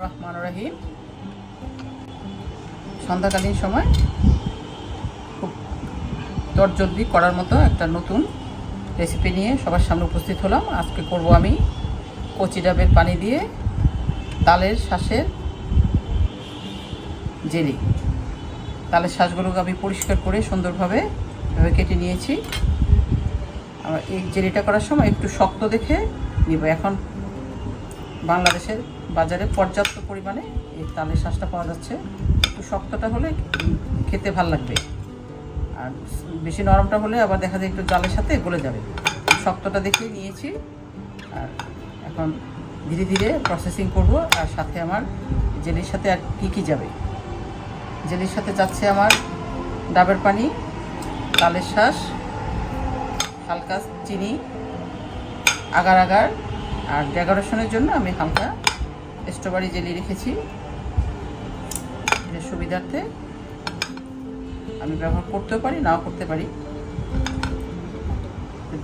রহমান রহিম। সন্ধ্যাকালীন সময় খুব তরজলদি করার মতো একটা নতুন রেসিপি নিয়ে সবার সামনে উপস্থিত হলাম। আজকে করব আমি কচি ডাবের পানি দিয়ে তালের শাঁসের জেলি। তালের শাঁসগুলোকে আমি পরিষ্কার করে সুন্দরভাবে এভাবে কেটে নিয়েছি। আর এই জেলিটা করার সময় একটু শক্ত দেখে নিব। এখন বাংলাদেশের বাজারে পর্যাপ্ত পরিমাণে এই তালের শাঁসটা পাওয়া যাচ্ছে। একটু শক্তটা হলে খেতে ভালো লাগবে, আর বেশি নরমটা হলে আবার দেখা যায় একটু জালের সাথে গলে যাবে। শক্তটা দেখে নিয়েছি। আর এখন ধীরে ধীরে প্রসেসিং করব। আর সাথে আমার জেলির সাথে আর কী যাবে, জেলির সাথে যাচ্ছে আমার ডাবের পানি, তালের শাঁস, হালকা চিনি, আগার আগার, আর ডেকোরেশনের জন্য আমি হালকা স্ট্রবেরি জেলি রেখেছি। এর সুবিধার্থে আমি ব্যবহার করতেও পারি, নাও করতে পারি।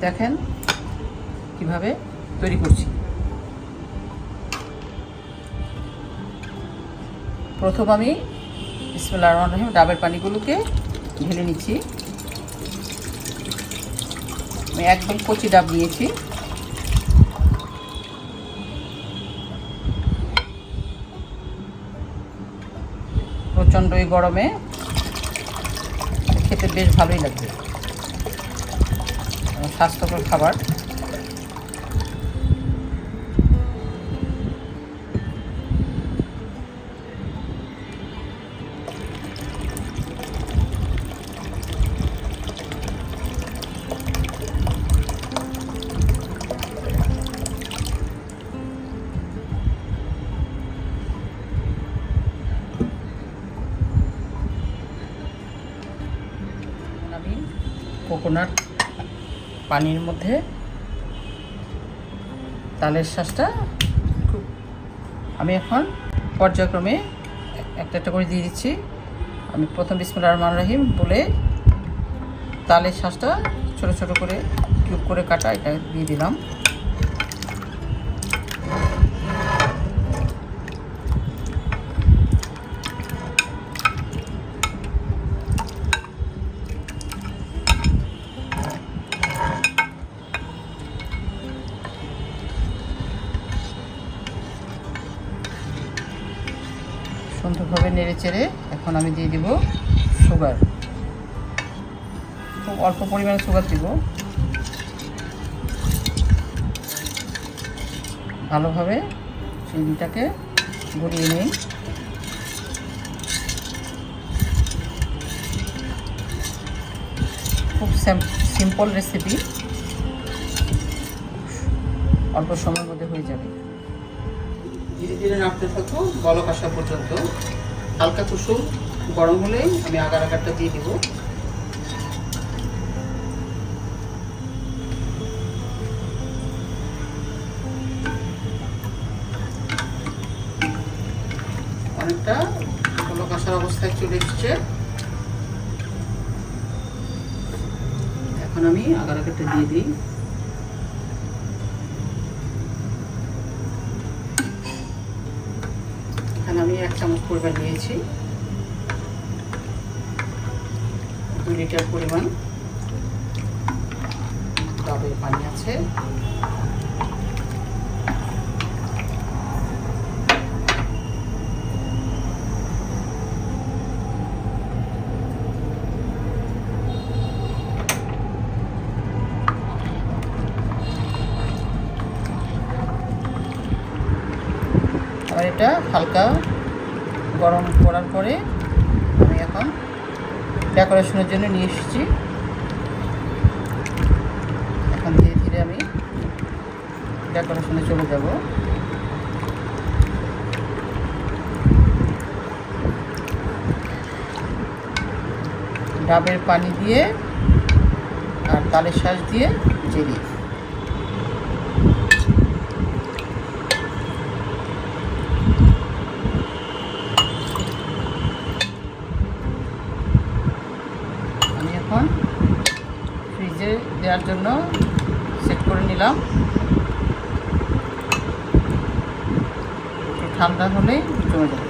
দেখেন কিভাবে তৈরি করছি। প্রথম আমি বিসমিল্লাহির রহমানির রহিম ডাবের পানিগুলোকে ঢেলে নিচ্ছি। আমি একদম কচি ডাব নিয়েছি। প্রচণ্ড এই গরমে খেতে বেশ ভালোই লাগবে, স্বাস্থ্যকর খাবার। আমি কোকোনাট পানির মধ্যে তালের শাঁসটা আমি এখন পর্যায়ক্রমে একটা একটা করে দিয়ে দিচ্ছি। আমি প্রথম বিসমিল্লাহির রহমানির রহিম বলে তালের শাঁসটা ছোট ছোট করে কিউব করে কাটা এটা দিয়ে দিলাম। সুন্দরভাবে নেড়ে চেড়ে এখন আমি দিয়ে দিব সুগার। খুব অল্প পরিমাণে সুগার দিব। ভালোভাবে চিনিটাকে গলিয়ে নিই। খুব সিম্পল রেসিপি, অল্প সময়ের মধ্যে হয়ে যাবে। ধীরে ধীরে নাড়তে থাকবো বলক আসা পর্যন্ত। হালকা কুসুম গরম হলেই আমি আগার আগারটা দিয়ে দিব। অনেকটা বলক আসার অবস্থায় চলে এসছে। এখন আমি আগার আগারটা দিয়ে দিই। আমি 1 চামচ পরিমাণ নিয়েছি, 2 লিটার পরিমাণ ডাবের পানি আছে। আর এটা হালকা গরম করার পরে আমি এখন ডেকোরেশনের জন্য নিয়ে এসেছি। এখন ধীরে ধীরে আমি ডেকোরেশনে চলে যাব। ডাবের পানি দিয়ে আর তালের শাঁস দিয়ে জেলি। এখন ফ্রিজে দেওয়ার জন্য সেট করে নিলাম। ঠান্ডা হলেই জমে যাবে।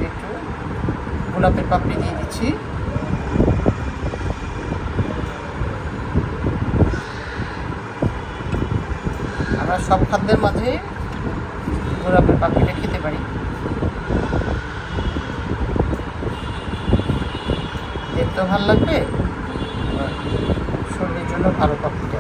একটু গোলাপের পাপড়ি দিয়ে দিচ্ছি। আমরা সব খাদ্যের মাঝে গোলাপের পাপড়িটা খেতে পারি, দেখতেও ভালো লাগবে, শরীরের জন্য ভালো পাপড়িটা।